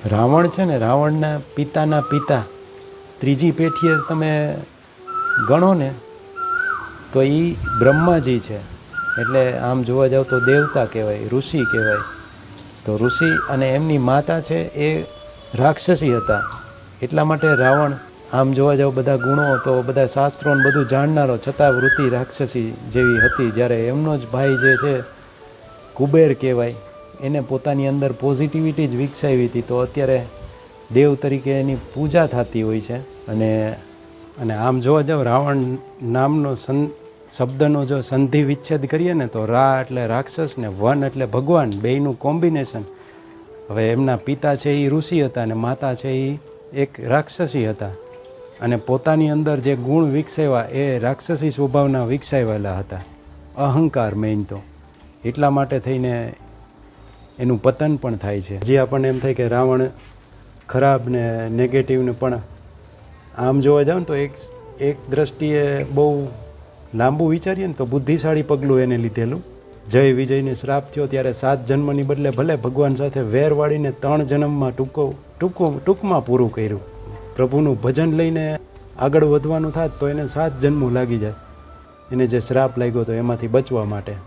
રાવણ છે ને, રાવણના પિતાના પિતા ત્રીજી પેઢીએ તમે ગણો ને તો એ બ્રહ્માજી છે. એટલે આમ જોવા જાવ તો દેવતા કહેવાય, ઋષિ કહેવાય. તો ઋષિ અને એમની માતા છે એ રાક્ષસી હતા. એટલા માટે રાવણ આમ જોવા જાવ બધા ગુણો તો બધા શાસ્ત્રોને બધું જાણનારો છતાં વૃત્તિ રાક્ષસી જેવી હતી. જ્યારે એમનો જ ભાઈ જે છે કુબેર કહેવાય, એને પોતાની અંદર પોઝિટિવિટી જ વિકસાવી હતી. તો અત્યારે દેવ તરીકે એની પૂજા થતી હોય છે. અને આમ જોવા જાવ રાવણ નામનો શબ્દનો જો સંધિ વિચ્છેદ કરીએ ને તો રા એટલે રાક્ષસ ને વન એટલે ભગવાન, બેયનું કોમ્બિનેશન. હવે એમના પિતા છે એ ઋષિ હતા અને માતા છે એ એક રાક્ષસી હતા. અને પોતાની અંદર જે ગુણ વિકસાવ્યા એ રાક્ષસી સ્વભાવના વિકસાવેલા હતા, અહંકાર મેઇન તો. એટલા માટે થઈને એનું પતન પણ થાય છે. જે આપણને એમ થાય કે રાવણ ખરાબ ને નેગેટિવ ને, પણ આમ જોવા જાવ ને તો એક દ્રષ્ટિએ બહુ લાંબુ વિચારીએ ને તો બુદ્ધિશાળી પગલું એને લીધેલું. જય વિજયને શ્રાપ થયો ત્યારે 7 જન્મની બદલે ભલે ભગવાન સાથે વેર વાળીને 3 જન્મમાં ટૂંકમાં પૂરું કર્યું. પ્રભુનું ભજન લઈને આગળ વધવાનું થાત તો એને 7 જન્મો લાગી જાય, એને જે શ્રાપ લાગ્યો હતો એમાંથી બચવા માટે.